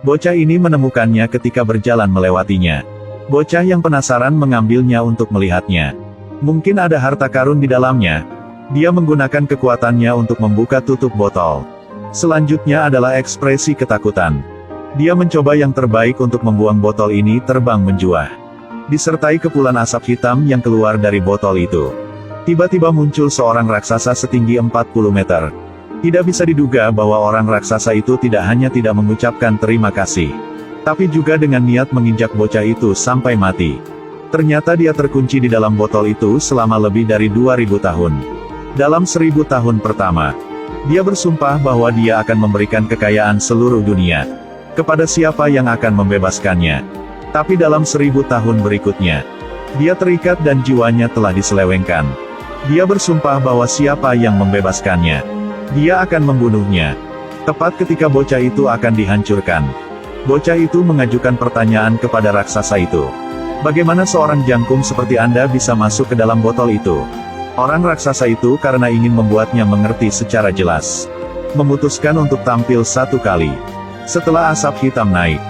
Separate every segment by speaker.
Speaker 1: Bocah ini menemukannya ketika berjalan melewatinya. Bocah yang penasaran mengambilnya untuk melihatnya. Mungkin ada harta karun di dalamnya. Dia menggunakan kekuatannya untuk membuka tutup botol. Selanjutnya adalah ekspresi ketakutan. Dia mencoba yang terbaik untuk membuang botol ini terbang menjuah. Disertai kepulan asap hitam yang keluar dari botol itu. Tiba-tiba muncul seorang raksasa setinggi 40 meter. Tidak bisa diduga bahwa orang raksasa itu tidak hanya tidak mengucapkan terima kasih, tapi juga dengan niat menginjak bocah itu sampai mati. Ternyata dia terkunci di dalam botol itu selama lebih dari 2000 tahun. Dalam 1000 tahun pertama, dia bersumpah bahwa dia akan memberikan kekayaan seluruh dunia kepada siapa yang akan membebaskannya. Tapi dalam 1000 tahun berikutnya, dia terikat dan jiwanya telah diselewengkan. Dia bersumpah bahwa siapa yang membebaskannya, dia akan membunuhnya. Tepat ketika bocah itu akan dihancurkan, bocah itu mengajukan pertanyaan kepada raksasa itu. Bagaimana seorang jangkum seperti Anda bisa masuk ke dalam botol itu? Orang raksasa itu karena ingin membuatnya mengerti secara jelas, memutuskan untuk tampil satu kali. Setelah asap hitam naik,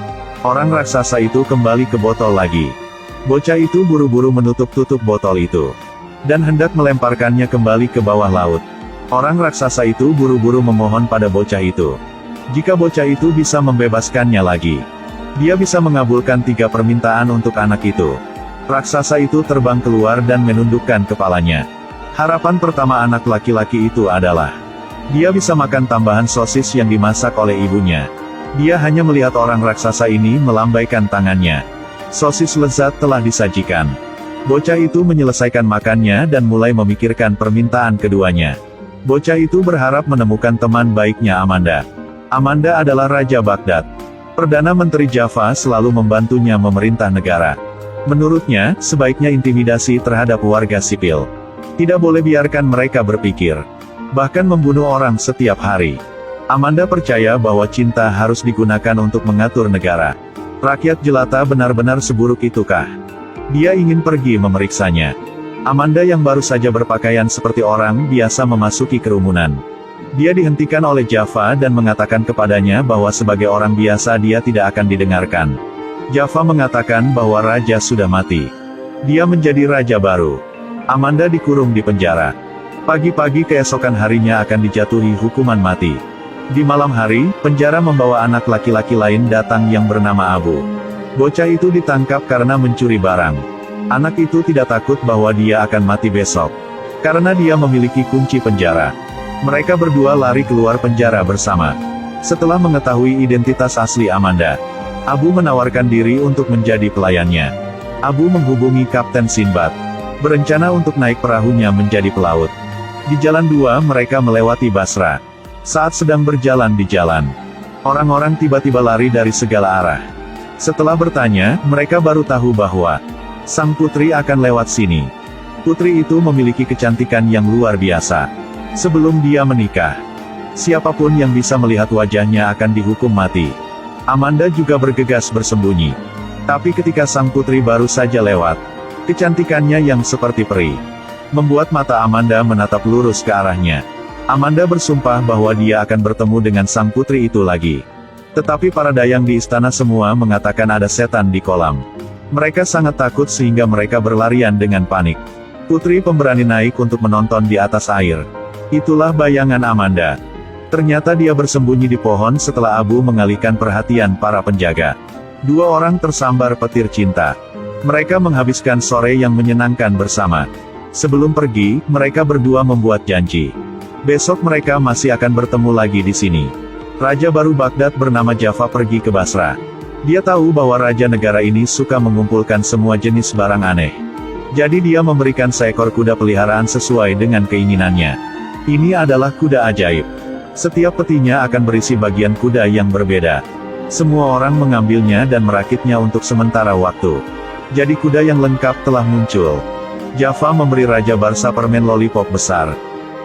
Speaker 1: orang raksasa itu kembali ke botol lagi. Bocah itu buru-buru menutup tutup botol itu, dan hendak melemparkannya kembali ke bawah laut. Orang raksasa itu buru-buru memohon pada bocah itu. Jika bocah itu bisa membebaskannya lagi, dia bisa mengabulkan 3 permintaan untuk anak itu. Raksasa itu terbang keluar dan menundukkan kepalanya. Harapan pertama anak laki-laki itu adalah, dia bisa makan tambahan sosis yang dimasak oleh ibunya. Dia hanya melihat orang raksasa ini melambaikan tangannya. Sosis lezat telah disajikan. Bocah itu menyelesaikan makannya dan mulai memikirkan permintaan keduanya. Bocah itu berharap menemukan teman baiknya Amanda. Amanda adalah Raja Baghdad. Perdana Menteri Java selalu membantunya memerintah negara. Menurutnya, sebaiknya intimidasi terhadap warga sipil. Tidak boleh biarkan mereka berpikir, bahkan membunuh orang setiap hari. Amanda percaya bahwa cinta harus digunakan untuk mengatur negara. Rakyat jelata benar-benar seburuk itukah? Dia ingin pergi memeriksanya. Amanda yang baru saja berpakaian seperti orang biasa memasuki kerumunan. Dia dihentikan oleh Java dan mengatakan kepadanya bahwa sebagai orang biasa dia tidak akan didengarkan. Java mengatakan bahwa raja sudah mati. Dia menjadi raja baru. Amanda dikurung di penjara. Pagi-pagi keesokan harinya akan dijatuhi hukuman mati. Di malam hari, penjara membawa anak laki-laki lain datang yang bernama Abu. Bocah itu ditangkap karena mencuri barang. Anak itu tidak takut bahwa dia akan mati besok, karena dia memiliki kunci penjara. Mereka berdua lari keluar penjara bersama. Setelah mengetahui identitas asli Amanda, Abu menawarkan diri untuk menjadi pelayannya. Abu menghubungi Kapten Sinbad, berencana untuk naik perahunya menjadi pelaut. Di jalan 2 mereka melewati Basra. Saat sedang berjalan di jalan, orang-orang tiba-tiba lari dari segala arah. Setelah bertanya, mereka baru tahu bahwa sang putri akan lewat sini. Putri itu memiliki kecantikan yang luar biasa. Sebelum dia menikah, siapapun yang bisa melihat wajahnya akan dihukum mati. Amanda juga bergegas bersembunyi. Tapi ketika sang putri baru saja lewat, kecantikannya yang seperti peri membuat mata Amanda menatap lurus ke arahnya. Amanda bersumpah bahwa dia akan bertemu dengan sang putri itu lagi. Tetapi para dayang di istana semua mengatakan ada setan di kolam. Mereka sangat takut sehingga mereka berlarian dengan panik. Putri pemberani naik untuk menonton di atas air. Itulah bayangan Amanda. Ternyata dia bersembunyi di pohon setelah Abu mengalihkan perhatian para penjaga. 2 orang tersambar petir cinta. Mereka menghabiskan sore yang menyenangkan bersama. Sebelum pergi, mereka berdua membuat janji. Besok mereka masih akan bertemu lagi di sini. Raja baru Baghdad bernama Java pergi ke Basra. Dia tahu bahwa raja negara ini suka mengumpulkan semua jenis barang aneh. Jadi dia memberikan seekor kuda peliharaan sesuai dengan keinginannya. Ini adalah kuda ajaib. Setiap petinya akan berisi bagian kuda yang berbeda. Semua orang mengambilnya dan merakitnya untuk sementara waktu. Jadi kuda yang lengkap telah muncul. Java memberi Raja Barsa permen lollipop besar.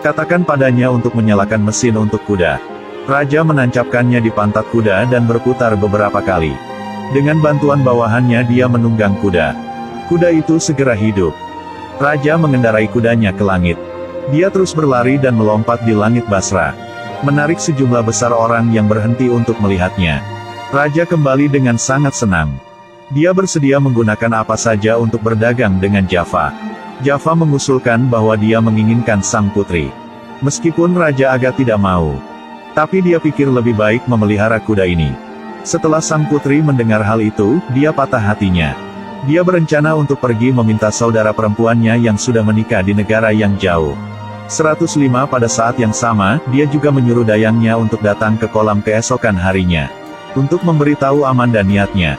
Speaker 1: Katakan padanya untuk menyalakan mesin untuk kuda. Raja menancapkannya di pantat kuda dan berputar beberapa kali. Dengan bantuan bawahannya dia menunggang kuda. Kuda itu segera hidup. Raja mengendarai kudanya ke langit. Dia terus berlari dan melompat di langit Basra, menarik sejumlah besar orang yang berhenti untuk melihatnya. Raja kembali dengan sangat senang. Dia bersedia menggunakan apa saja untuk berdagang dengan Java. Java mengusulkan bahwa dia menginginkan sang putri. Meskipun Raja agak tidak mau. Tapi dia pikir lebih baik memelihara kuda ini. Setelah sang putri mendengar hal itu, dia patah hatinya. Dia berencana untuk pergi meminta saudara perempuannya yang sudah menikah di negara yang jauh. 105 pada saat yang sama, dia juga menyuruh dayangnya untuk datang ke kolam keesokan harinya. Untuk memberitahu Amanda niatnya.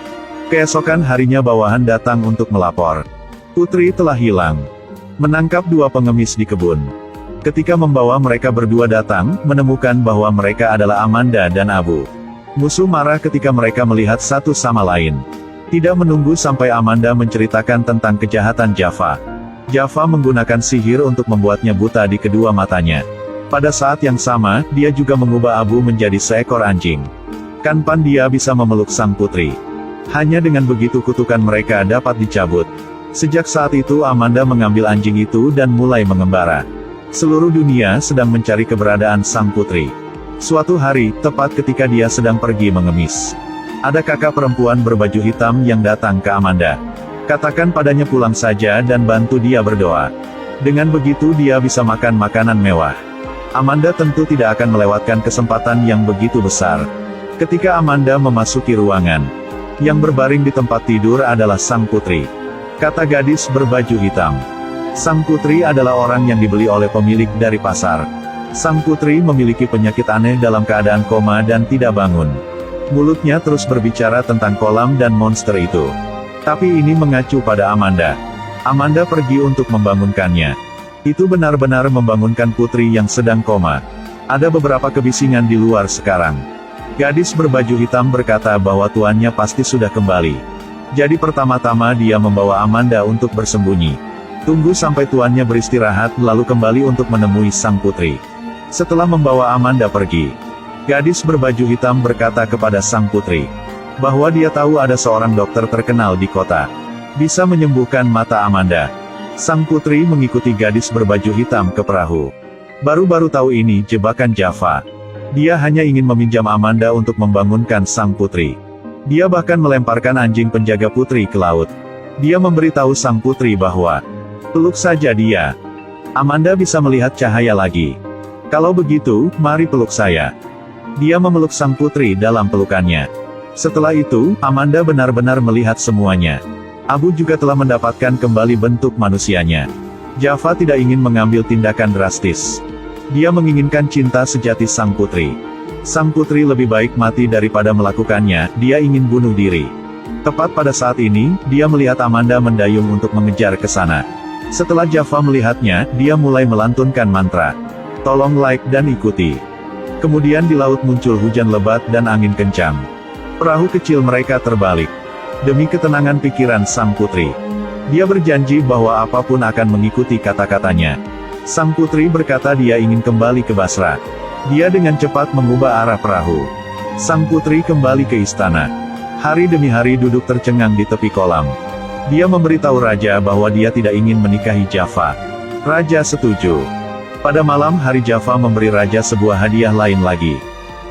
Speaker 1: Keesokan harinya bawahan datang untuk melapor. Putri telah hilang. Menangkap dua pengemis di kebun. Ketika membawa mereka berdua datang, menemukan bahwa mereka adalah Amanda dan Abu. Musuh marah ketika mereka melihat satu sama lain. Tidak menunggu sampai Amanda menceritakan tentang kejahatan Java. Java menggunakan sihir untuk membuatnya buta di kedua matanya. Pada saat yang sama, dia juga mengubah Abu menjadi seekor anjing. Kapan dia bisa memeluk sang putri? Hanya dengan begitu kutukan mereka dapat dicabut. Sejak saat itu Amanda mengambil anjing itu dan mulai mengembara. Seluruh dunia sedang mencari keberadaan sang putri. Suatu hari, tepat ketika dia sedang pergi mengemis. Ada kakak perempuan berbaju hitam yang datang ke Amanda. Katakan padanya pulang saja dan bantu dia berdoa. Dengan begitu dia bisa makan makanan mewah. Amanda tentu tidak akan melewatkan kesempatan yang begitu besar. Ketika Amanda memasuki ruangan, yang berbaring di tempat tidur adalah sang putri. Kata gadis berbaju hitam. Sang putri adalah orang yang dibeli oleh pemilik dari pasar. Sang putri memiliki penyakit aneh dalam keadaan koma dan tidak bangun. Mulutnya terus berbicara tentang kolam dan monster itu. Tapi ini mengacu pada Amanda. Amanda pergi untuk membangunkannya. Itu benar-benar membangunkan putri yang sedang koma. Ada beberapa kebisingan di luar sekarang. Gadis berbaju hitam berkata bahwa tuannya pasti sudah kembali. Jadi pertama-tama dia membawa Amanda untuk bersembunyi. Tunggu sampai tuannya beristirahat lalu kembali untuk menemui sang putri. Setelah membawa Amanda pergi, gadis berbaju hitam berkata kepada sang putri, bahwa dia tahu ada seorang dokter terkenal di kota. Bisa menyembuhkan mata Amanda. Sang putri mengikuti gadis berbaju hitam ke perahu. Baru-baru tahu ini jebakan Java. Dia hanya ingin meminjam Amanda untuk membangunkan sang putri. Dia bahkan melemparkan anjing penjaga putri ke laut. Dia memberitahu sang putri bahwa, peluk saja dia. Amanda bisa melihat cahaya lagi. Kalau begitu, mari peluk saya. Dia memeluk sang putri dalam pelukannya. Setelah itu, Amanda benar-benar melihat semuanya. Abu juga telah mendapatkan kembali bentuk manusianya. Java tidak ingin mengambil tindakan drastis. Dia menginginkan cinta sejati sang putri. Sang putri lebih baik mati daripada melakukannya, dia ingin bunuh diri. Tepat pada saat ini, dia melihat Amanda mendayung untuk mengejar ke sana. Setelah Java melihatnya, dia mulai melantunkan mantra. Tolong like dan ikuti. Kemudian di laut muncul hujan lebat dan angin kencang. Perahu kecil mereka terbalik. Demi ketenangan pikiran sang putri. Dia berjanji bahwa apapun akan mengikuti kata-katanya. Sang putri berkata dia ingin kembali ke Basra. Dia dengan cepat mengubah arah perahu. Sang putri kembali ke istana. Hari demi hari duduk tercengang di tepi kolam. Dia memberitahu Raja bahwa dia tidak ingin menikahi Java. Raja setuju. Pada malam hari Java memberi Raja sebuah hadiah lain lagi.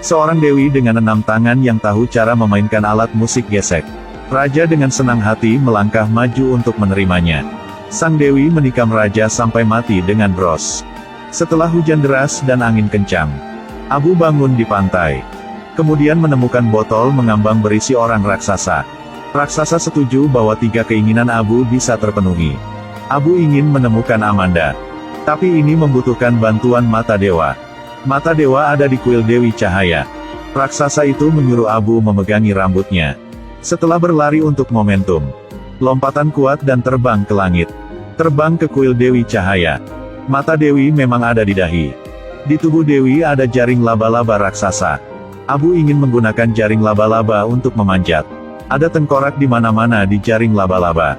Speaker 1: Seorang dewi dengan 6 tangan yang tahu cara memainkan alat musik gesek. Raja dengan senang hati melangkah maju untuk menerimanya. Sang dewi menikam Raja sampai mati dengan bros. Setelah hujan deras dan angin kencang, Abu bangun di pantai. Kemudian menemukan botol mengambang berisi orang raksasa. Raksasa setuju bahwa 3 keinginan Abu bisa terpenuhi. Abu ingin menemukan Amanda. Tapi ini membutuhkan bantuan mata dewa. Mata dewa ada di kuil Dewi Cahaya. Raksasa itu menyuruh Abu memegangi rambutnya. Setelah berlari untuk momentum, lompatan kuat dan terbang ke langit. Terbang ke kuil Dewi Cahaya. Mata Dewi memang ada di dahi. Di tubuh Dewi ada jaring laba-laba raksasa. Abu ingin menggunakan jaring laba-laba untuk memanjat. Ada tengkorak di mana-mana di jaring laba-laba.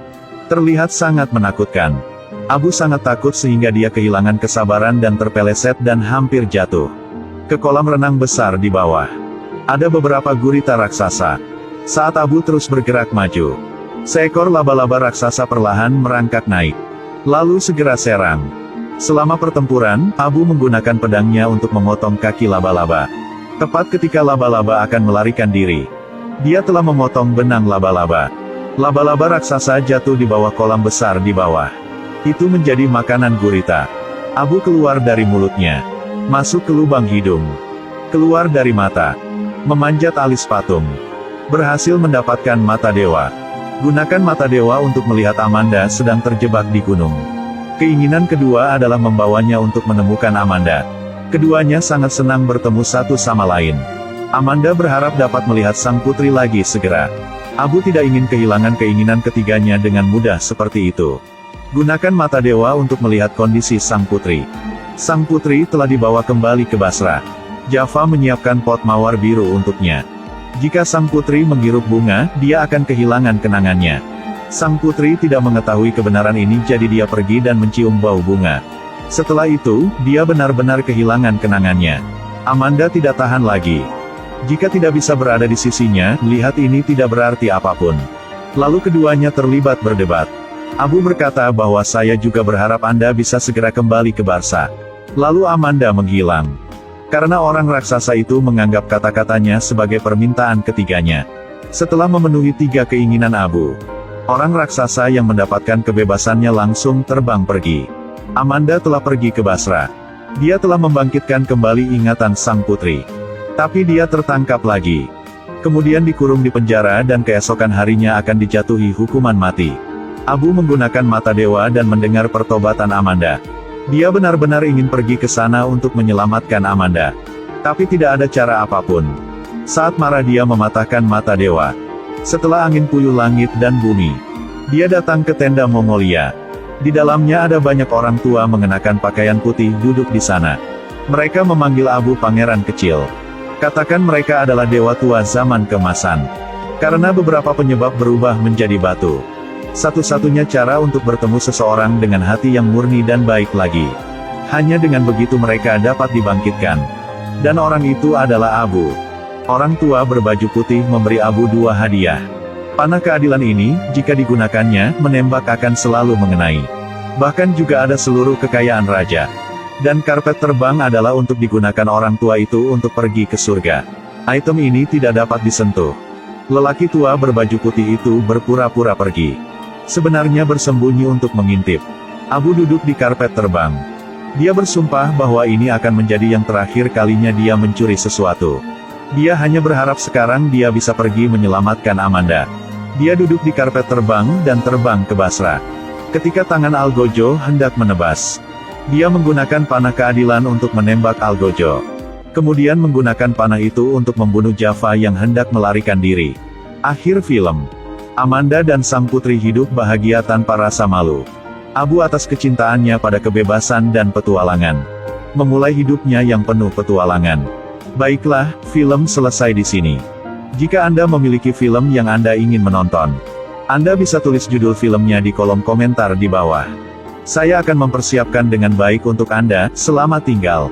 Speaker 1: Terlihat sangat menakutkan. Abu sangat takut sehingga dia kehilangan kesabaran dan terpeleset dan hampir jatuh ke kolam renang besar di bawah. Ada beberapa gurita raksasa. Saat Abu terus bergerak maju, seekor laba-laba raksasa perlahan merangkak naik. Lalu segera serang. Selama pertempuran, Abu menggunakan pedangnya untuk memotong kaki laba-laba. Tepat ketika laba-laba akan melarikan diri, Dia telah memotong benang laba-laba. Laba-laba raksasa jatuh di bawah kolam besar di bawah. Itu menjadi makanan gurita. Abu keluar dari mulutnya. Masuk ke lubang hidung. Keluar dari mata. Memanjat alis patung. Berhasil mendapatkan mata dewa. Gunakan mata dewa untuk melihat Amanda sedang terjebak di gunung. Keinginan kedua adalah membawanya untuk menemukan Amanda. Keduanya sangat senang bertemu satu sama lain. Amanda berharap dapat melihat sang putri lagi segera. Abu tidak ingin kehilangan keinginan ketiganya dengan mudah seperti itu. Gunakan mata dewa untuk melihat kondisi sang putri. Sang putri telah dibawa kembali ke Basra. Java menyiapkan pot mawar biru untuknya. Jika sang putri menghirup bunga, dia akan kehilangan kenangannya. Sang putri tidak mengetahui kebenaran ini, jadi dia pergi dan mencium bau bunga. Setelah itu, dia benar-benar kehilangan kenangannya. Amanda tidak tahan lagi. Jika tidak bisa berada di sisinya, lihat ini tidak berarti apapun. Lalu keduanya terlibat berdebat. Abu berkata bahwa saya juga berharap Anda bisa segera kembali ke Barca. Lalu Amanda menghilang. Karena orang raksasa itu menganggap kata-katanya sebagai permintaan ketiganya. Setelah memenuhi 3 keinginan Abu, orang raksasa yang mendapatkan kebebasannya langsung terbang pergi. Amanda telah pergi ke Basra. Dia telah membangkitkan kembali ingatan sang putri. Tapi dia tertangkap lagi. Kemudian dikurung di penjara dan keesokan harinya akan dijatuhi hukuman mati. Abu menggunakan mata dewa dan mendengar pertobatan Amanda. Dia benar-benar ingin pergi ke sana untuk menyelamatkan Amanda. Tapi tidak ada cara apapun. Saat marah dia mematahkan mata dewa. Setelah angin puyuh langit dan bumi, dia datang ke tenda Mongolia. Di dalamnya ada banyak orang tua mengenakan pakaian putih duduk di sana. Mereka memanggil Abu pangeran kecil. Katakan mereka adalah dewa tua zaman keemasan. Karena beberapa penyebab berubah menjadi batu. Satu-satunya cara untuk bertemu seseorang dengan hati yang murni dan baik lagi. Hanya dengan begitu mereka dapat dibangkitkan. Dan orang itu adalah Abu. Orang tua berbaju putih memberi Abu 2 hadiah. Panah keadilan ini, jika digunakannya, menembak akan selalu mengenai. Bahkan juga ada seluruh kekayaan raja. Dan karpet terbang adalah untuk digunakan orang tua itu untuk pergi ke surga. Item ini tidak dapat disentuh. Lelaki tua berbaju putih itu berpura-pura pergi. Sebenarnya bersembunyi untuk mengintip. Abu duduk di karpet terbang. Dia bersumpah bahwa ini akan menjadi yang terakhir kalinya dia mencuri sesuatu. Dia hanya berharap sekarang dia bisa pergi menyelamatkan Amanda. Dia duduk di karpet terbang dan terbang ke Basra. Ketika tangan Algojo hendak menebas, dia menggunakan panah keadilan untuk menembak Algojo. Kemudian menggunakan panah itu untuk membunuh Java yang hendak melarikan diri. Akhir film. Amanda dan sang putri hidup bahagia tanpa rasa malu. Abu atas kecintaannya pada kebebasan dan petualangan. Memulai hidupnya yang penuh petualangan. Baiklah, film selesai di sini. Jika Anda memiliki film yang Anda ingin menonton, Anda bisa tulis judul filmnya di kolom komentar di bawah. Saya akan mempersiapkan dengan baik untuk Anda. Selamat tinggal.